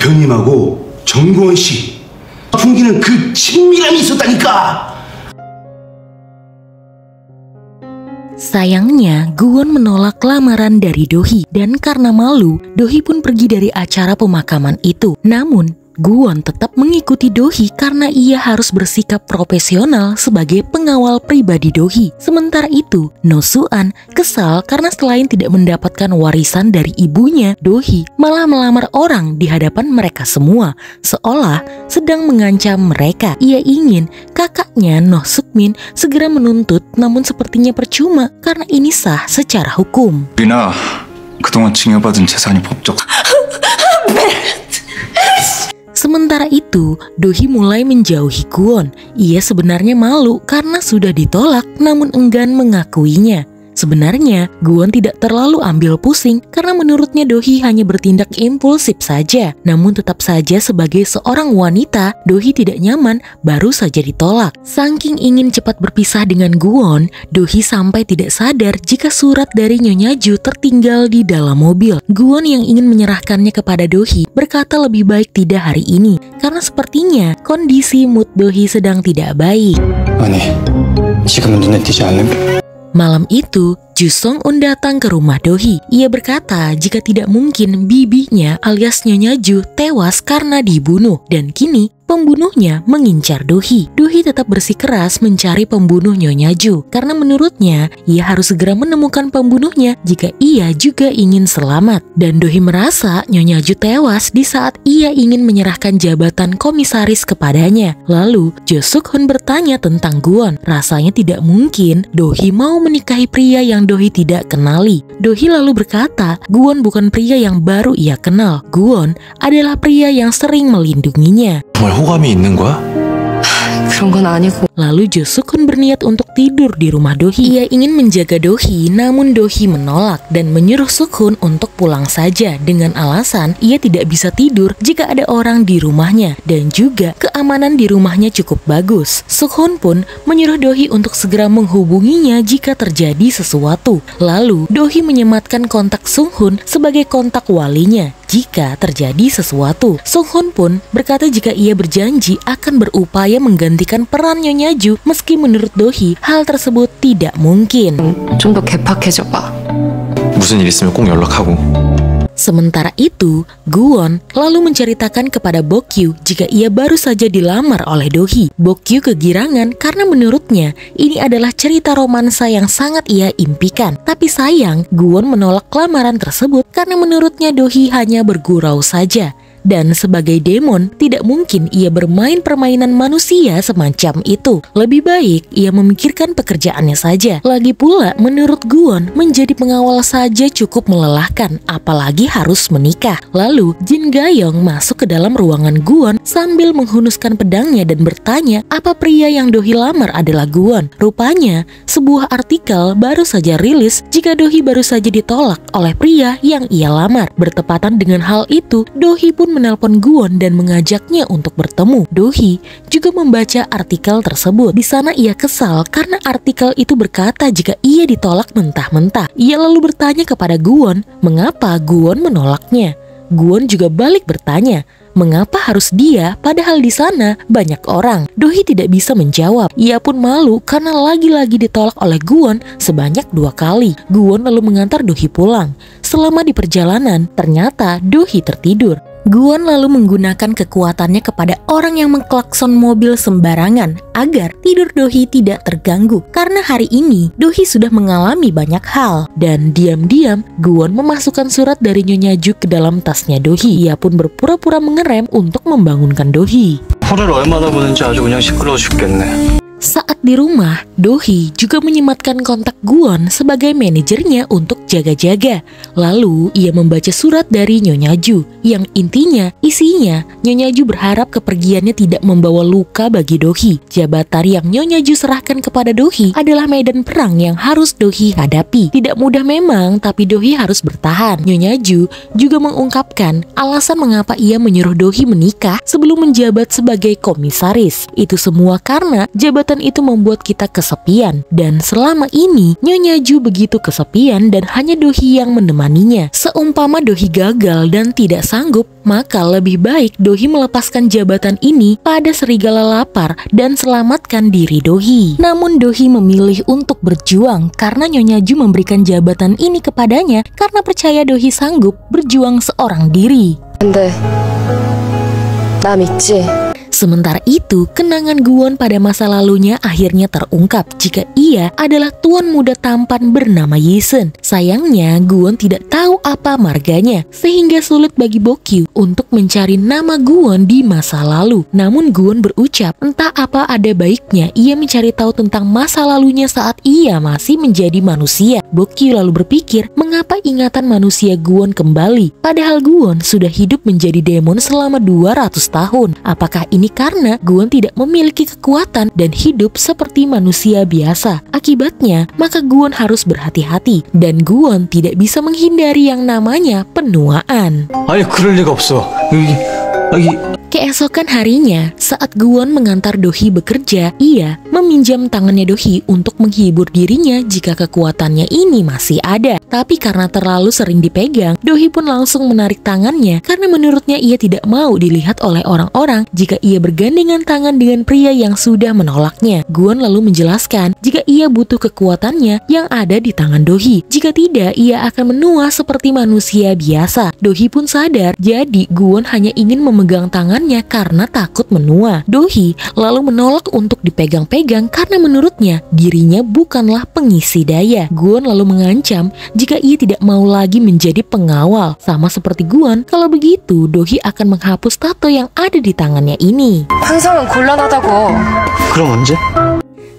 대표님하고 정구원 씨 풍기는 그 친밀함이 있었다니까. Sayangnya, Guwon menolak lamaran dari Dohee dan karena malu, Dohee pun pergi dari acara pemakaman itu. Namun, Guwon tetap mengikuti Dohee karena ia harus bersikap profesional sebagai pengawal pribadi Dohee. Sementara itu, No Soo-an kesal karena selain tidak mendapatkan warisan dari ibunya, Dohee malah melamar orang di hadapan mereka semua, seolah sedang mengancam mereka. Ia ingin kakaknya No Suk-min segera menuntut, namun sepertinya percuma karena ini sah secara hukum. 리나, 그동안 증여받은 재산이 법적... Sementara itu, Dohee mulai menjauhi Guwon. Ia sebenarnya malu karena sudah ditolak namun enggan mengakuinya. Sebenarnya, Guwon tidak terlalu ambil pusing karena menurutnya Dohee hanya bertindak impulsif saja. Namun tetap saja sebagai seorang wanita, Dohee tidak nyaman baru saja ditolak. Saking ingin cepat berpisah dengan Guwon, Dohee sampai tidak sadar jika surat dari Nyonya Ju tertinggal di dalam mobil. Guwon yang ingin menyerahkannya kepada Dohee berkata lebih baik tidak hari ini karena sepertinya kondisi mood Dohee sedang tidak baik. 아니, 지금은 눈에 띄지 않는... Malam itu, Ju Song-un datang ke rumah Dohee. Ia berkata jika tidak mungkin bibinya alias Nyonya Ju tewas karena dibunuh. Dan kini pembunuhnya mengincar Dohee. Dohee tetap bersikeras mencari pembunuh Nyonya Ju karena menurutnya ia harus segera menemukan pembunuhnya jika ia juga ingin selamat. Dan Dohee merasa Nyonya Ju tewas di saat ia ingin menyerahkan jabatan komisaris kepadanya. Lalu Jo Suk-hun bertanya tentang Guwon. Rasanya tidak mungkin Dohee mau menikahi pria yang Dohee tidak kenali. Dohee lalu berkata Guwon bukan pria yang baru ia kenal. Guwon adalah pria yang sering melindunginya. 정말 호감이 있는 거야? 그런 건 아니고. Lalu Jo Suk-hun berniat untuk tidur di rumah Dohee. Ia ingin menjaga Dohee, namun Dohee menolak dan menyuruh Suk-hun untuk pulang saja dengan alasan ia tidak bisa tidur jika ada orang di rumahnya dan juga keamanan di rumahnya cukup bagus. Suk-hun pun menyuruh Dohee untuk segera menghubunginya jika terjadi sesuatu. Lalu Dohee menyematkan kontak Sung-hun sebagai kontak walinya jika terjadi sesuatu. Sung-hun pun berkata jika ia berjanji akan berupaya menggantikan peran Nyonya Ju meski menurut Dohee hal tersebut tidak mungkin. 좀 더 개팍해져봐. 무슨 일 있으면 꼭 연락하고. Sementara itu, Guwon lalu menceritakan kepada Bokyu jika ia baru saja dilamar oleh Dohee. Bokyu kegirangan karena menurutnya ini adalah cerita romansa yang sangat ia impikan. Tapi sayang, Guwon menolak lamaran tersebut karena menurutnya Dohee hanya bergurau saja. Dan sebagai demon, tidak mungkin ia bermain permainan manusia semacam itu. Lebih baik ia memikirkan pekerjaannya saja. Lagi pula, menurut Guwon, menjadi pengawal saja cukup melelahkan, apalagi harus menikah. Lalu, Jin Gayong masuk ke dalam ruangan Guwon sambil menghunuskan pedangnya dan bertanya apa pria yang Dohee lamar adalah Guwon. Rupanya, sebuah artikel baru saja rilis jika Dohee baru saja ditolak oleh pria yang ia lamar. Bertepatan dengan hal itu, Dohee pun menelpon Guwon dan mengajaknya untuk bertemu. Dohee juga membaca artikel tersebut. Di sana ia kesal karena artikel itu berkata jika ia ditolak mentah-mentah. Ia lalu bertanya kepada Guwon, mengapa Guwon menolaknya. Guwon juga balik bertanya, mengapa harus dia padahal di sana banyak orang. Dohee tidak bisa menjawab. Ia pun malu karena lagi-lagi ditolak oleh Guwon sebanyak 2 kali. Guwon lalu mengantar Dohee pulang. Selama di perjalanan, ternyata Dohee tertidur. Guwon lalu menggunakan kekuatannya kepada orang yang mengklakson mobil sembarangan agar tidur Dohee tidak terganggu. Karena hari ini Dohee sudah mengalami banyak hal. Dan diam-diam Guwon memasukkan surat dari Nyonya Ju ke dalam tasnya Dohee. Ia pun berpura-pura mengerem untuk membangunkan Dohee. 화를 얼마나 보는지 아주 그냥 시끄러워 죽겠네. Saat di rumah, Dohee juga menyematkan kontak Guwon sebagai manajernya untuk jaga-jaga. Lalu ia membaca surat dari Nyonya Ju yang intinya isinya Nyonya Ju berharap kepergiannya tidak membawa luka bagi Dohee. Jabatan yang Nyonya Ju serahkan kepada Dohee adalah medan perang yang harus Dohee hadapi. Tidak mudah memang, tapi Dohee harus bertahan. Nyonya Ju juga mengungkapkan alasan mengapa ia menyuruh Dohee menikah sebelum menjabat sebagai komisaris. Itu semua karena jabatan itu membuat kita kesepian. Dan selama ini Nyonya Ju begitu kesepian dan hanya Dohee yang menemaninya. Seumpama Dohee gagal dan tidak sanggup, maka lebih baik Dohee melepaskan jabatan ini pada serigala lapar dan selamatkan diri Dohee. Namun Dohee memilih untuk berjuang karena Nyonya Ju memberikan jabatan ini kepadanya karena percaya Dohee sanggup berjuang seorang diri. 근데 나 믿지? Sementara itu, kenangan Guwon pada masa lalunya akhirnya terungkap jika ia adalah tuan muda tampan bernama Yi-seon. Sayangnya, Guwon tidak tahu apa marganya, sehingga sulit bagi Bokyu untuk mencari nama Guwon di masa lalu. Namun Guwon berucap, entah apa ada baiknya ia mencari tahu tentang masa lalunya saat ia masih menjadi manusia. Bokyu lalu berpikir, mengapa ingatan manusia Guwon kembali? Padahal Guwon sudah hidup menjadi demon selama 200 tahun. Apakah ini karena Guwon tidak memiliki kekuatan dan hidup seperti manusia biasa? Akibatnya, maka Guwon harus berhati-hati dan Guwon tidak bisa menghindari yang namanya penuaan. 아니 그럴 리가 없어. Keesokan harinya, saat Guwon mengantar Dohee bekerja, ia meminjam tangannya Dohee untuk menghibur dirinya jika kekuatannya ini masih ada. Tapi karena terlalu sering dipegang, Dohee pun langsung menarik tangannya karena menurutnya ia tidak mau dilihat oleh orang-orang jika ia bergandengan tangan dengan pria yang sudah menolaknya. Guwon lalu menjelaskan jika ia butuh kekuatannya yang ada di tangan Dohee. Jika tidak, ia akan menua seperti manusia biasa. Dohee pun sadar, jadi Guwon hanya ingin memegang tangan karena takut menua. Dohee lalu menolak untuk dipegang-pegang karena menurutnya dirinya bukanlah pengisi daya. Guwon lalu mengancam jika ia tidak mau lagi menjadi pengawal. Sama seperti Guwon, kalau begitu Dohee akan menghapus tato yang ada di tangannya ini. 항상은 곤란하다고. 그럼 언제?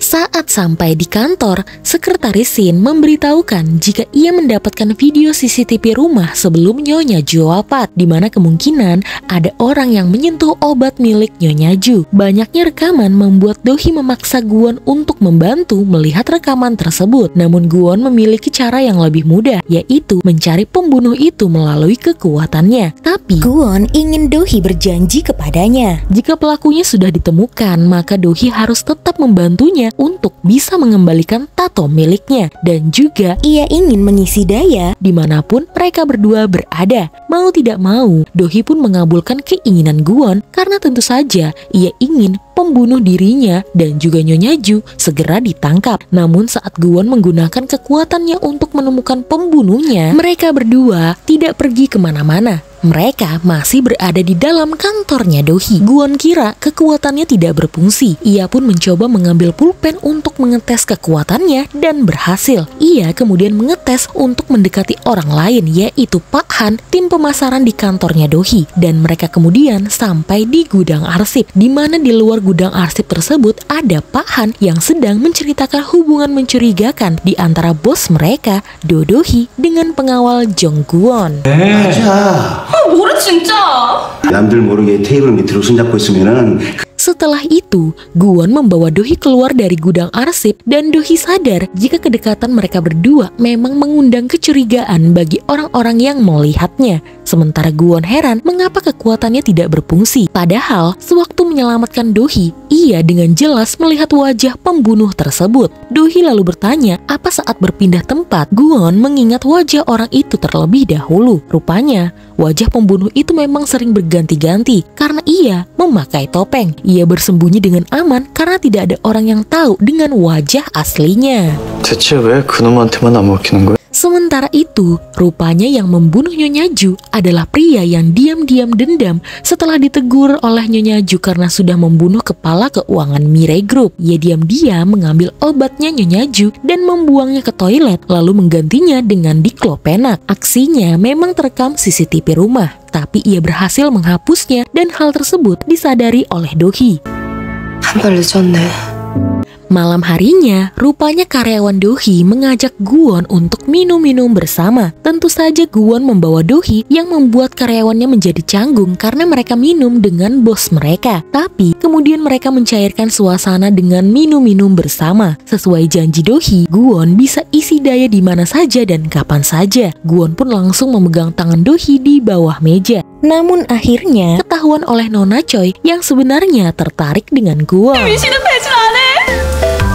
Saat sampai di kantor, sekretaris Shin memberitahukan jika ia mendapatkan video CCTV rumah sebelum Nyonya Ju wafat, di mana kemungkinan ada orang yang menyentuh obat milik Nyonya Ju. Banyaknya rekaman membuat Dohee memaksa Guwon untuk membantu melihat rekaman tersebut. Namun Guwon memiliki cara yang lebih mudah, yaitu mencari pembunuh itu melalui kekuatannya. Tapi Guwon ingin Dohee berjanji kepadanya. Jika pelakunya sudah ditemukan, maka Dohee harus tetap membantunya untuk bisa mengembalikan tato miliknya. Dan juga ia ingin mengisi daya dimanapun mereka berdua berada. Mau tidak mau, Dohee pun mengabulkan keinginan Guwon karena tentu saja ia ingin pembunuh dirinya dan juga Nyonya Ju segera ditangkap. Namun saat Guwon menggunakan kekuatannya untuk menemukan pembunuhnya, mereka berdua tidak pergi kemana-mana. Mereka masih berada di dalam kantornya Dohee. Guwon kira kekuatannya tidak berfungsi. Ia pun mencoba mengambil pulpen untuk mengetes kekuatannya dan berhasil. Ia kemudian mengetes untuk mendekati orang lain, yaitu Pak Han, tim pemasaran di kantornya Dohee. Dan mereka kemudian sampai di gudang arsip, di mana di luar gudang arsip tersebut ada Pak Han yang sedang menceritakan hubungan mencurigakan di antara bos mereka, Do Dohee, dengan pengawal Jong Guwon. 맞아. 뭐래 진짜? 남들 모르게 테이블 밑으로 손잡고 있으면은 Setelah itu, Guwon membawa Dohee keluar dari gudang arsip dan Dohee sadar jika kedekatan mereka berdua memang mengundang kecurigaan bagi orang-orang yang melihatnya. Sementara Guwon heran mengapa kekuatannya tidak berfungsi. Padahal, sewaktu menyelamatkan Dohee, ia dengan jelas melihat wajah pembunuh tersebut. Dohee lalu bertanya, apa saat berpindah tempat, Guwon mengingat wajah orang itu terlebih dahulu. Rupanya, wajah pembunuh itu memang sering berganti-ganti karena ia memakai topeng. Ia bersembunyi dengan aman karena tidak ada orang yang tahu dengan wajah aslinya. 대체 왜 그놈한테만 안 먹히는 거야? Sementara itu, rupanya yang membunuh Nyonya Ju adalah pria yang diam-diam dendam setelah ditegur oleh Nyonya Ju karena sudah membunuh kepala keuangan Mirai Group. Ia diam-diam mengambil obatnya Nyonya Ju dan membuangnya ke toilet, lalu menggantinya dengan diklopenak. Aksinya memang terekam CCTV rumah, tapi ia berhasil menghapusnya dan hal tersebut disadari oleh Dohee. 한 발 늦었네. Malam harinya, rupanya karyawan Dohee mengajak Guwon untuk minum-minum bersama. Tentu saja Guwon membawa Dohee yang membuat karyawannya menjadi canggung karena mereka minum dengan bos mereka. Tapi kemudian mereka mencairkan suasana dengan minum-minum bersama. Sesuai janji Dohee, Guwon bisa isi daya di mana saja dan kapan saja. Guwon pun langsung memegang tangan Dohee di bawah meja. Namun akhirnya ketahuan oleh Nona Choi yang sebenarnya tertarik dengan Guwon. 당신은 배신 안 해.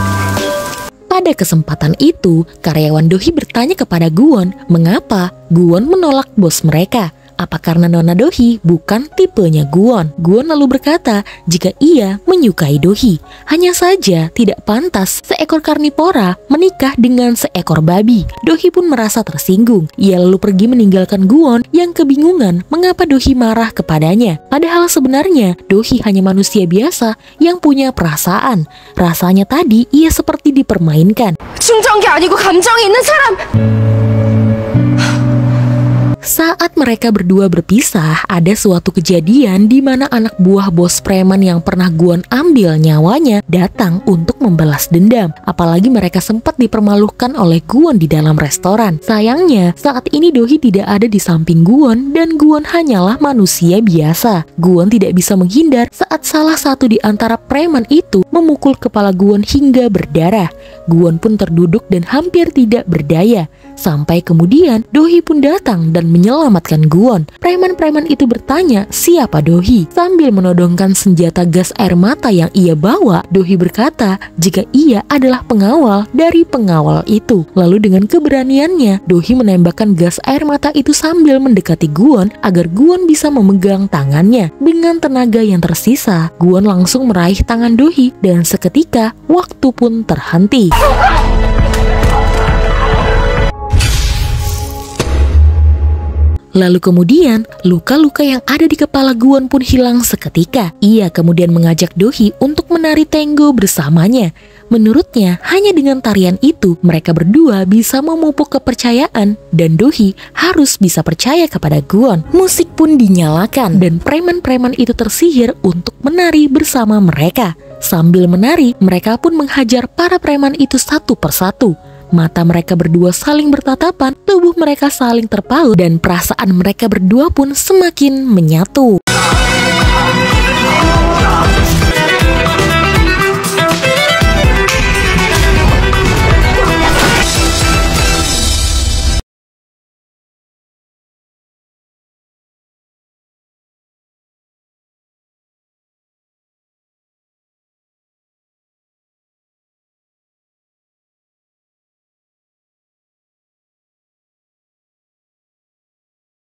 Pada kesempatan itu, karyawan Dohee bertanya kepada Guwon mengapa Guwon menolak bos mereka. Apa karena Nona Dohee bukan tipenya Guwon? Guwon lalu berkata jika ia menyukai Dohee. Hanya saja tidak pantas seekor karnivora menikah dengan seekor babi. Dohee pun merasa tersinggung. Ia lalu pergi meninggalkan Guwon yang kebingungan mengapa Dohee marah kepadanya. Padahal sebenarnya Dohee hanya manusia biasa yang punya perasaan. Rasanya tadi ia seperti dipermainkan. 충정이 아니고 감정이 있는 사람! Saat mereka berdua berpisah, ada suatu kejadian di mana anak buah bos preman yang pernah Guwon ambil nyawanya datang untuk membalas dendam. Apalagi mereka sempat dipermalukan oleh Guwon di dalam restoran. Sayangnya, saat ini Dohee tidak ada di samping Guwon dan Guwon hanyalah manusia biasa. Guwon tidak bisa menghindar saat salah satu di antara preman itu memukul kepala Guwon hingga berdarah. Guwon pun terduduk dan hampir tidak berdaya. Sampai kemudian Dohee pun datang dan menyelamatkan Guwon. Preman-preman itu bertanya siapa Dohee. Sambil menodongkan senjata gas air mata yang ia bawa, Dohee berkata jika ia adalah pengawal dari pengawal itu. Lalu dengan keberaniannya, Dohee menembakkan gas air mata itu sambil mendekati Guwon agar Guwon bisa memegang tangannya. Dengan tenaga yang tersisa, Guwon langsung meraih tangan Dohee dan seketika waktu pun terhenti. Lalu kemudian, luka-luka yang ada di kepala Guwon pun hilang seketika. Ia kemudian mengajak Dohee untuk menari tango bersamanya. Menurutnya, hanya dengan tarian itu, mereka berdua bisa memupuk kepercayaan dan Dohee harus bisa percaya kepada Guwon. Musik pun dinyalakan dan preman-preman itu tersihir untuk menari bersama mereka. Sambil menari, mereka pun menghajar para preman itu satu persatu. Mata mereka berdua saling bertatapan, tubuh mereka saling terpaut, dan perasaan mereka berdua pun semakin menyatu.